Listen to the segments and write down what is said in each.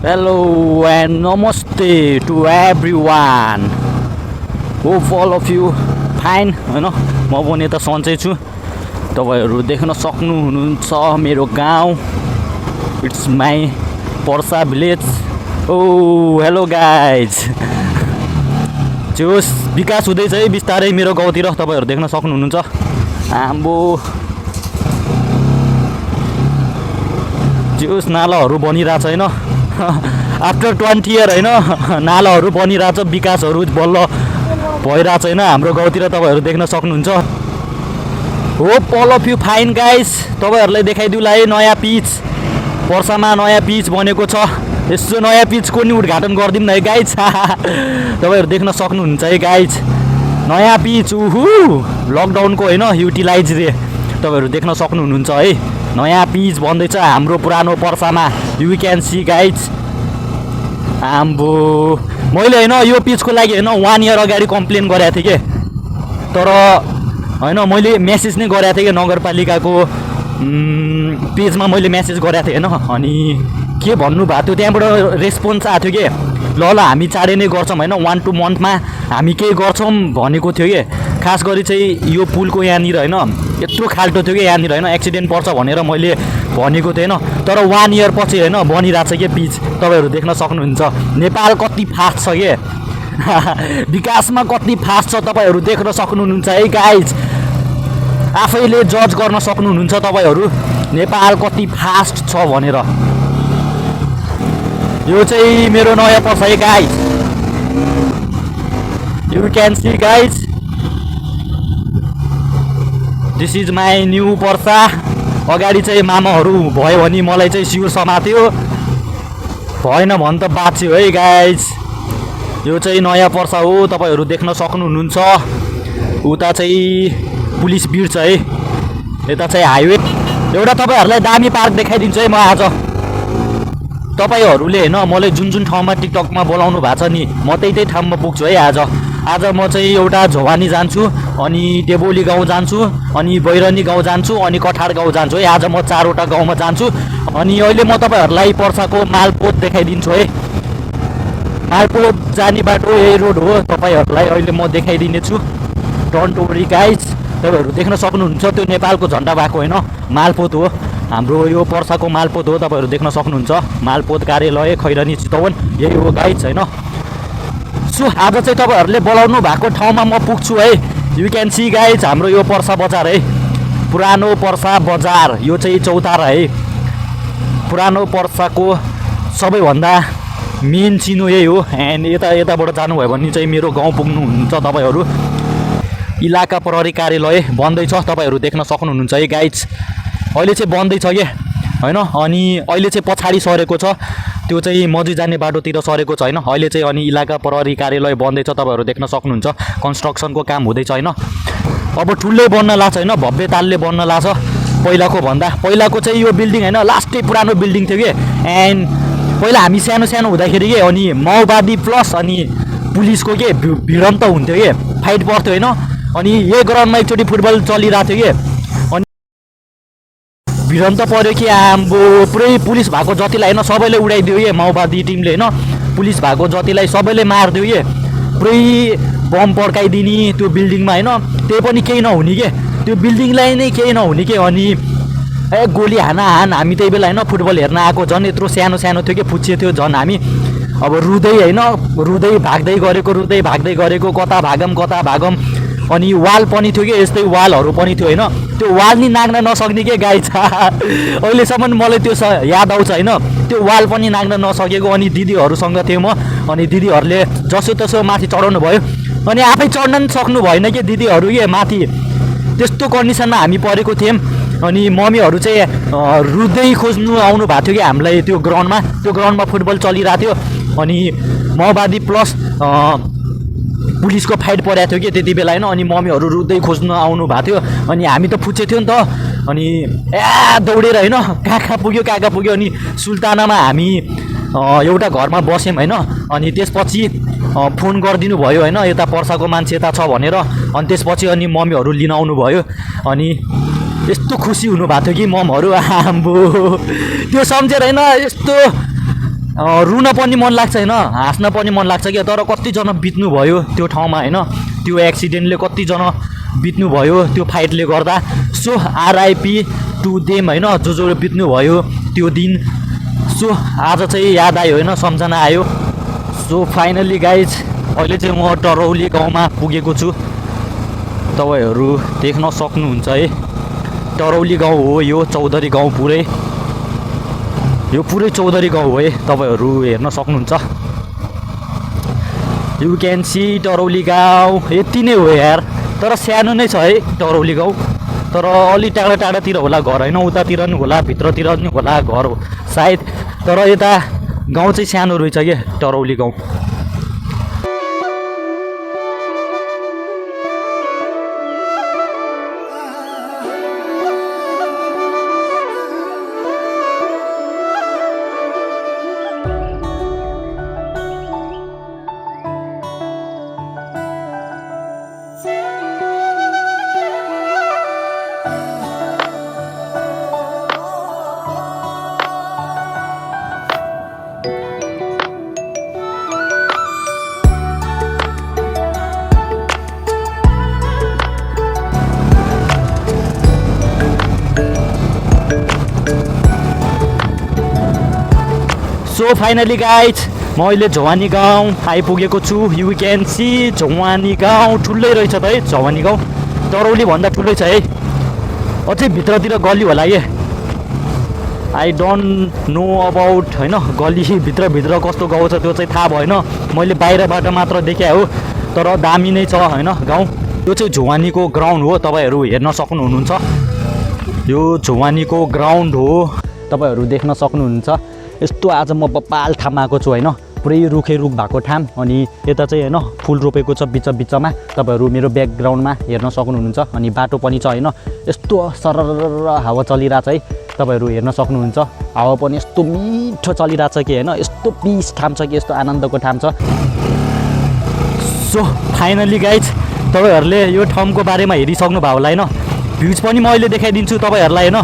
Hello and namaste to everyone. Hope all of you fine. हैन म पनि त सन्चै छु। तपाईहरु देख्न सक्नुहुन्छ मेरो गाउँ। It's my Parsa village. Oh, hello guys. जोस विकास हुँदैछ है बिस्तारै मेरो गाउँतिर तपाईहरु देख्न सक्नुहुन्छ। आम्बो जोस नालाहरु बनिरहेछ हैन। आफ्टर 20 इयर हैन नालाहरु बनिरहेछ विकासहरु बल्ल भइरहेछ हैन हाम्रो गाउँतिर तपाईहरु देख्न सक्नुहुन्छ। Hope all of you fine guys. तपाईहरुलाई देखाइदिउला है नयाँ पिच पर्सामा नयाँ पिच बनेको छ। यसो नयाँ पिचको नि उद्घाटन गर्दिम न है गाइस। तपाईहरु देख्न सक्नुहुन्छ है गाइस नयाँ पिच। उहु लकडाउनको हैन युटिलाइज रे तपाईहरु देख्न सक्नुहुन्छ है नयाँ पिच बन्दैछ हाम्रो पुरानो पर्सामा। You can see guys. आम्बो मैले हैन यो पिचको लागि हैन 1 इयर अगाडि कम्प्लेन गरेको थिएँ के तर हैन मैले मेसेज नै गरेको थिएँ के नगरपालिकाको पेजमा मैले मेसेज गरेको थिएँ हैन। अनि के भन्नु भएको थियो त्यहाँबाट रेस्पोन्स आएको थियो के ल हामी चाँडै नै गर्छौँ हैन 1-2 मन्थमा हामी केही गर्छौँ भनेको थियो के। खास गरी चाहिँ यो पुलको यहाँनिर हैन यत्रो खाल्टो थियो कि यहाँनिर हैन एक्सिडेन्ट पर्छ भनेर मैले भनेको थिएँ हैन। तर 1 इयर पछि हैन बनिरहेछ के पिच तपाईहरु देख्न सक्नुहुन्छ। नेपाल कति फास्ट छ के विकासमा कति फास्ट छ तपाईहरु देख्न सक्नुहुन्छ है गाइज। आफैले जज गर्न सक्नुहुन्छ तपाईहरु नेपाल कति फास्ट छ भनेर। यो चाहिँ मेरो नयाँ पर्सा है guys. You can see guys this is my new Parsa. अगाडि चाहिँ मामाहरू भयो भने मलाई चाहिँ सिउर समात्यो भएन भने त बाँच्यो है गाइज। यो चाहिँ नयाँ पर्सा हो तपाईहरु देख्न सक्नुहुन्छ। उता चाहिँ पुलिस बिड छ है यता चाहिँ हाइवे। एउटा तपाईहरुलाई दामी पार्क देखाइदिन्छु है म आज। तपाईहरुले हैन मलाई जुन जुन ठाउँमा टिकटकमा बोलाउनु भएको छ नि म त्यही ठाउँमा पुग्छु है आज। आज म चाहिँ एउटा झवानी जान्छु अनि देबोली गाउँ जान्छु अनि बैरनी गाउँ जान्छु अनि कठार गाउँ जान्छु है। आज म 4 वटा गाउँमा जान्छु। अनि अहिले म तपाईहरुलाई पर्साको मालपोत देखाइदिन्छु है। मालपोत जाने बाटो यही रोड हो तपाईहरुलाई अहिले म देखाइदिने छु। Don't worry guys. तपाईहरु देख्न सक्नुहुन्छ त्यो नेपालको झण्डा भएको हैन मालपोत हो हाम्रो यो पर्साको मालपोत हो तपाईहरु देख्न सक्नुहुन्छ। मालपोत कार्यालय खैरनी चितवन यही हो गाइज हैन। सो आज चाहिँ तपाईहरुले बोलाउनु भएको ठाउँमा म पुग्छु है। यु क्यान सी गाइज हाम्रो यो पर्सा बजार है पुरानो पर्सा बजार। यो चाहिँ चौतारा है पुरानो पर्साको सबैभन्दा मेन चिनो यही हो। एन्ड यताबाट जानुभयो भने चाहिँ मेरो गाउँ पुग्नुहुन्छ तपाईहरु। इलाका प्रहरी कार्यालय बन्दैछ तपाईहरु देख्न सक्नुहुन्छ है गाइज। अहिले चाहिँ बन्दैछ के हैन। अनि अहिले चाहिँ पछाडी सरेको छ त्यो चाहिँ मजी जाने बाटोतिर सरेको छ हैन। अहिले चाहिँ अनि इलाका प्रहरी कार्यालय बन्दैछ तपाईहरु देख्न सक्नुहुन्छ। कन्स्ट्रक्सनको काम हुँदैछ हैन। अब ठुलै बन्न लाग्छ हैन भव्य तालले बन्न लाग्छ पहिलाको भन्दा। पहिलाको चाहिँ यो बिल्डिङ हैन लास्टै पुरानो बिल्डिङ थियो के। एन्ड पहिला हामी सानो सानो हुँदाखेरि के अनि माओवादी प्लस अनि पुलिसको के भिडन्त हुन्थ्यो के फाइट पर्थ्यो हैन। अनि यही ग्राउन्डमा एकचोटि फुटबल चलिरहेको थियो के अनि भिडन्त पर्यो कि आम्बो पुरै पुलिस भएको जतिलाई हैन सबैले उडाइदियो के माओवादी टिमले हैन। पुलिस भएको जतिलाई सबैले मारिदियो के पुरै बम पड्काइदिने त्यो बिल्डिङमा हैन। त्यही पनि केही नहुने के त्यो बिल्डिङलाई नै केही नहुने के। अनि गोली हान हामी त्यही बेला हैन फुटबल हेर्न आएको झन् यत्रो सानो सानो थियो कि फुच्चे थियो झन् हामी। अब रुँदै हैन रुँदै भाग्दै गरेको कता भागम। अनि वाल पनि थियो कि यस्तै वालहरु पनि थियो हैन। त्यो वाल नि नाग्न नसक्ने के गाइज। अहिलेसम्म मलाई त्यो याद आउँछ हैन त्यो वाल पनि नाग्न नसकेको। अनि दिदीहरुसँग थिएँ म अनि दिदीहरुले जसो तसो माथि चढाउनु भयो अनि आफै चढ्न नि सक्नु भएन के दिदीहरु के माथि। त्यस्तो कन्डिसनमा हामी परेको थियौँ। अनि मम्मीहरु चाहिँ रुँदै खोज्नु आउनु भएको थियो कि हामीलाई त्यो ग्राउन्डमा फुटबल चलिरहेको थियो। अनि माओवादी प्लस पुलिसको फाइट परेको थियो कि त्यति बेला हैन। अनि मम्मीहरु रुँदै खोज्न आउनु भएको थियो। अनि हामी त फुच्चे थियो नि त। अनि दौडेर हैन कहाँ पुग्यो। अनि सुल्तानामा हामी एउटा घरमा बस्यौँ हैन। अनि त्यसपछि फोन गरिदिनु भयो हैन यता पर्साको मान्छे यता छ भनेर। अनि त्यसपछि अनि मम्मीहरु लिन आउनु भयो। अनि यस्तो खुसी हुनु भएको थियो कि ममहरु आम्बो त्यो सम्झेर हैन यस्तो रुन पनि मन लाग्छ होइन, हाँस्न पनि मन लाग्छ क्या। तर कतिजना बित्नु भयो त्यो ठाउँमा होइन, त्यो एक्सिडेन्टले कतिजना बित्नु भयो त्यो फाइटले गर्दा। सो आरआइपी टु देम होइन, जो बित्नु भयो त्यो दिन। सो आज चाहिँ याद आयो होइन, सम्झना आयो। सो फाइनली गाइज अहिले चाहिँ म टरौली गाउँमा पुगेको छु। तपाईँहरू देख्न सक्नुहुन्छ है, टरौली गाउँ हो यो, चौधरी गाउँ पुरै, यो पुरै चौधरी गाउँ हो है, तपाईँहरू हेर्न सक्नुहुन्छ। यु क्यान सी टरौली गाउँ यति नै हो यार, तर सानो नै छ है टरौली गाउँ। तर अलि टाढा टाढातिर होला घर होइन, उतातिर नि होला, भित्रतिर नि होला घर सायद। तर यता गाउँ चाहिँ सानो रहेछ क्या टरौली गाउँ। सो फाइनली गाइज म अहिले झवानी गाउँ आइपुगेको छु। यु क्यान सी झवानी गाउँ ठुलै रहेछ त है, झवानी गाउँ टरौली भन्दा ठुलै छ है। अझै भित्रतिर गली होला है, आई डोन्ट नो अबाउट होइन, गली भित्र कस्तो गाउँ छ त्यो चाहिँ थाहा भएन, मैले बाहिरबाट मात्र देखेँ हो। तर दामी नै छ होइन गाउँ। यो चाहिँ झवानीको ग्राउन्ड हो, तपाईँहरू हेर्न सक्नुहुनुहुन्छ। यो झवानीको ग्राउन्ड हो, तपाईँहरू देख्न सक्नुहुन्छ। यस्तो आज म बपाल ठाउँमा आएको छु होइन, पुरै रुखै रुख भएको ठाउँ। अनि यता चाहिँ होइन फुल रोपेको छ बिचमा, तपाईँहरू मेरो ब्याकग्राउन्डमा हेर्न सक्नुहुन्छ। अनि बाटो पनि छ होइन, यस्तो सरर हावा चलिरहेछ है, तपाईँहरू हेर्न सक्नुहुन्छ। हावा पनि यस्तो मिठो चलिरहेछ कि होइन, यस्तो पिस ठाउँ छ कि, यस्तो आनन्दको ठाउँ छ। सो फाइनली गाइज तपाईँहरूले यो ठाउँको बारेमा हेरिसक्नु भयो होला होइन, भ्युज पनि म अहिले देखाइदिन्छु तपाईँहरूलाई होइन।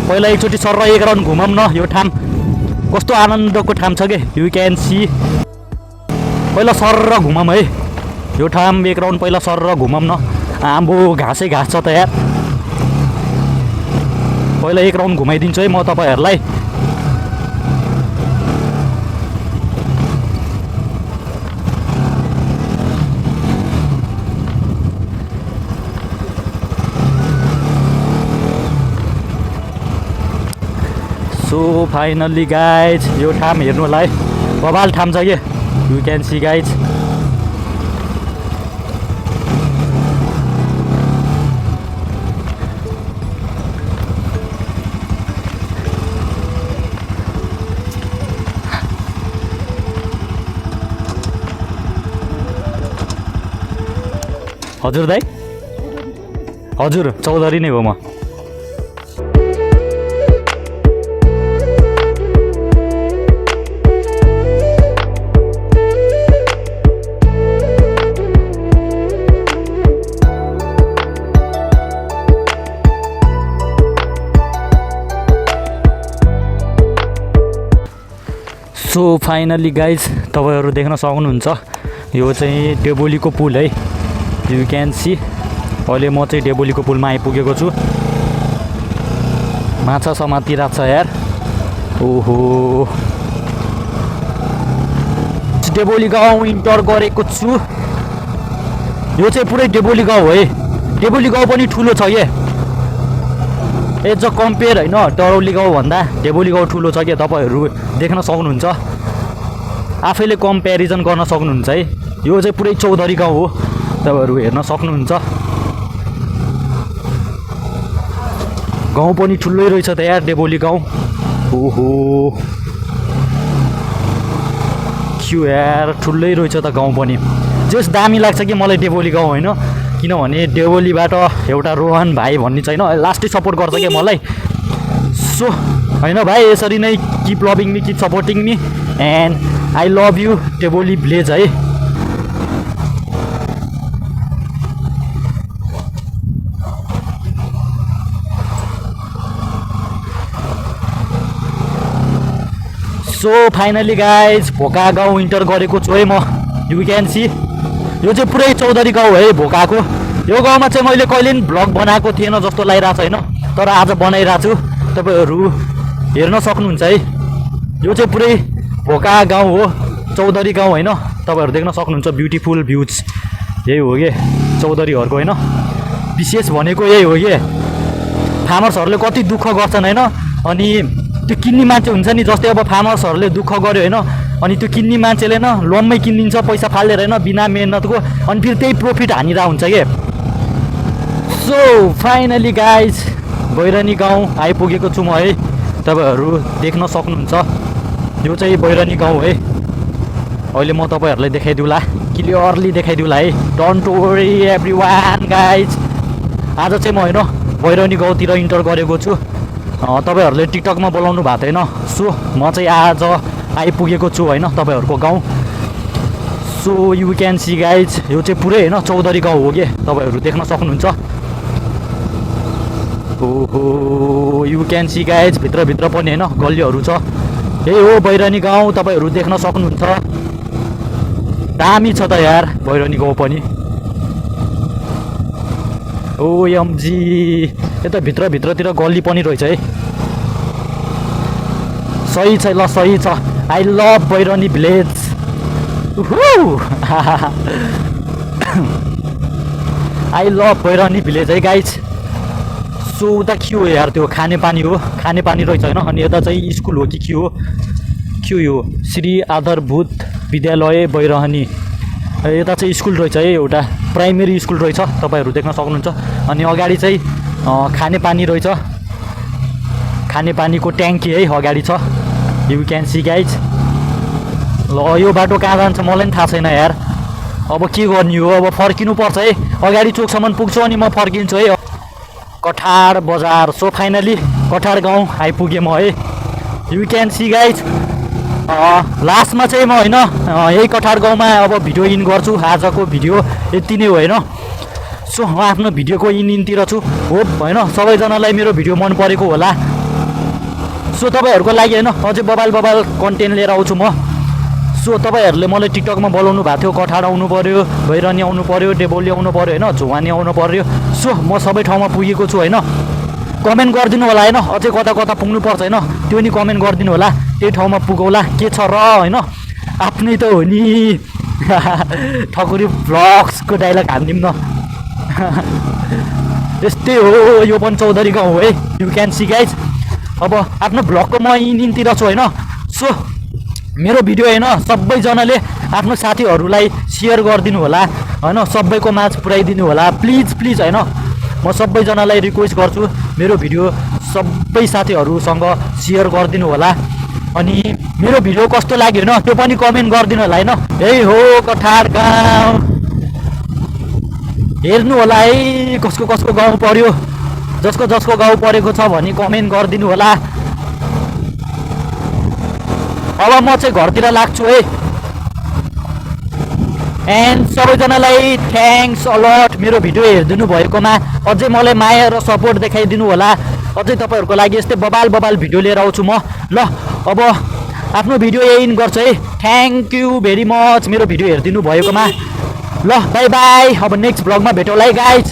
पहिला एकचोटि सर एक राउन्ड घुमौँ न, यो ठाउँ कस्तो आनन्दको ठाउँ छ कि। यु क्यान सी पहिला सर घुमौँ है यो ठाउँ, एक राउन्ड पहिला सर घुमौँ न। आम्बो घाँसै घाँस छ त यार, पहिला एक राउन्ड घुमाइदिन्छु है म तपाईँहरूलाई। सो फाइनली गाइज यो ठाउँ हेर्नुलाई बबाल ठाउँ छ कि। यु क्यान सी गाइज हजुर दाइ, हजुर चौधरी नै हो म। सो फाइनली गाइज तपाईँहरू देख्न सक्नुहुन्छ, यो चाहिँ डेबोलीको पुल है। यु क्यान सी अहिले म चाहिँ डेबोलीको पुलमा आइपुगेको छु। माछा समातिरहेको छ यार, ओहो। डेबोली गाउँ इन्टर गरेको छु। यो चाहिँ पुरै डेबोली गाउँ है, डेबोली गाउँ पनि ठुलो छ के। एज अ कम्पेयर होइन, टरौली गाउँ भन्दा डेबोली गाउँ ठुलो छ क्या, तपाईँहरू देख्न सक्नुहुन्छ। आफैले कम्पेरिजन गर्न सक्नुहुन्छ है। यो चाहिँ पुरै चौधरी गाउँ हो, तपाईँहरू हेर्न सक्नुहुन्छ। गाउँ पनि ठुलै रहेछ त यार डेबोली गाउँ, ओहो क्यु यार, ठुलै रहेछ त गाउँ पनि। जस दामी लाग्छ कि मलाई डेबोली गाउँ होइन, किनभने डेबोलीबाट एउटा रोहन भाइ भन्ने छैन, लास्टै सपोर्ट गर्छ क्या मलाई। सो होइन भाइ, यसरी नै keep loving me, keep supporting me, and I love you Deboli village है। सो फाइनली गाइज भोका गाउँ इन्टर गरेको छु है म। यु क्यान सी यो चाहिँ पुरै चौधरी गाउँ है भोकाको। यो गाउँमा चाहिँ मैले कहिले पनि भ्लग बनाएको थिएन जस्तो लागिरहेको छ होइन, तर आज बनाइरहेको छु। तपाईँहरू हेर्न सक्नुहुन्छ है। यो चाहिँ पुरै भोका गाउँ हो, चौधरी गाउँ होइन। तपाईँहरू देख्न सक्नुहुन्छ ब्युटिफुल भ्युज यही हो कि चौधरीहरूको होइन। विशेष भनेको यही हो कि फार्मर्सहरूले कति दुःख गर्छन् होइन। अनि त्यो किन्ने मान्छे हुन्छ नि, जस्तै अब फार्मर्सहरूले दुःख गर्यो होइन, अनि त्यो किन्ने मान्छेले न लोनमै किनिदिन्छ पैसा फालेर होइन, बिना मेहनतको। अनि फेरि त्यही प्रफिट हानिरहेको हुन्छ कि। सो फाइनली गाइज बैरनी गाउँ आइपुगेको छु म है। तपाईँहरू देख्न सक्नुहुन्छ यो चाहिँ बैरनी गाउँ है। अहिले म तपाईँहरूलाई देखाइदिउँला, क्लियरली देखाइदिउँला है। Don't worry everyone guys. आज चाहिँ म होइन बैरनी गाउँतिर इन्टर गरेको छु। तपाईँहरूले टिकटकमा बोलाउनु भएको थिएन, सो म चाहिँ आज आइपुगेको छु होइन तपाईँहरूको गाउँ। So you can see guys यो चाहिँ पुरै होइन चौधरी गाउँ हो कि तपाईँहरू देख्न सक्नुहुन्छ। ओहो यु क्यान सी गाइज भित्रभित्र पनि होइन गल्लीहरू छ। यही हो बैरनी गाउँ, तपाईँहरू देख्न सक्नुहुन्छ। दामी छ त यार बैरनी गाउँ पनि। ओएमजी यता भित्रतिर गल्ली पनि रहेछ है। सही छ ल, सही छ। I love Bairani village. I love Bairani village है गाइज। सो उता के हो यार, त्यो खानेपानी हो, खानेपानी रहेछ होइन। अनि यता चाहिँ स्कुल हो कि के हो, के हो श्री आधारभूत विद्यालय बैरहनी। यता चाहिँ स्कुल रहेछ है, एउटा प्राइमेरी स्कुल रहेछ, तपाईँहरू देख्न सक्नुहुन्छ। अनि अगाडि चाहिँ खानेपानी रहेछ, खानेपानीको ट्याङ्की है अगाडि छ। You can see guys. ल यो बाटो कहाँ जान्छ मलाई पनि थाहा छैन यार। अब के गर्ने हो, अब फर्किनु पर्छ है। अगाडि चोकसम्म पुग्छु अनि म फर्किन्छु है। कठार बजार। सो फाइनली कठार गाउँ आइपुगेँ म है। You can see guys. लास्टमा चाहिँ म होइन यही कठार गाउँमा अब भिडियो इन गर्छु। आजको भिडियो यति नै हो होइन। सो म आफ्नो भिडियोको इनतिर छु। होप होइन सबैजनालाई मेरो भिडियो मन परेको होला। सो तपाईँहरूको लागि होइन अझै बबाल कन्टेन्ट लिएर आउँछु म। सो तपाईँहरूले मलाई टिकटकमा बोलाउनु भएको थियो, कठार आउनु पऱ्यो, बैरनी आउनु पऱ्यो, डेबोली आउनु पऱ्यो होइन, झुवानी आउनु पऱ्यो। सो म सबै ठाउँमा पुगेको छु होइन। कमेन्ट गरिदिनु होला होइन, अझै कता पुग्नुपर्छ होइन, त्यो नि कमेन्ट गरिदिनु होला। त्यही ठाउँमा पुगौला के छ र होइन, आफ्नै त हो नि। ठकुरी भ्लग्सको डाइलग हानिदिउँ न। यस्तै हो, यो पनि चौधरी गाउँ हो है। You can see guys. अब आफ्नो भ्लगको म इनतिर छु होइन। सो मेरो भिडियो होइन सबैजनाले आफ्नो साथीहरूलाई सेयर गरिदिनु होला होइन, सबैको माझ पुऱ्याइदिनु होला प्लिज प्लिज होइन। म सबैजनालाई रिक्वेस्ट गर्छु मेरो भिडियो सबै साथीहरूसँग सेयर गरिदिनु होला। अनि मेरो भिडियो कस्तो लाग्यो होइन त्यो पनि कमेन्ट गरिदिनु होला होइन। यही हो कठार गाउँ, हेर्नु होला है कसको गाउँ पर्यो। जसको गाउँ परेको छ भने कमेन्ट गरिदिनु होला। अब म चाहिँ घरतिर लाग्छु है। एन्ड सबैजनालाई थ्याङ्क्स अलट मेरो भिडियो हेरिदिनु भएकोमा। अझै मलाई माया र सपोर्ट देखाइदिनु होला। अझै तपाईँहरूको लागि यस्तै बबाल भिडियो लिएर आउँछु म। ल अब आफ्नो भिडियो यही इन गर्छु है। थ्याङ्क यू भेरी मच मेरो भिडियो हेरिदिनु भएकोमा। ल बाई बाई। अब नेक्स्ट भ्लगमा भेटौँला है गाइज।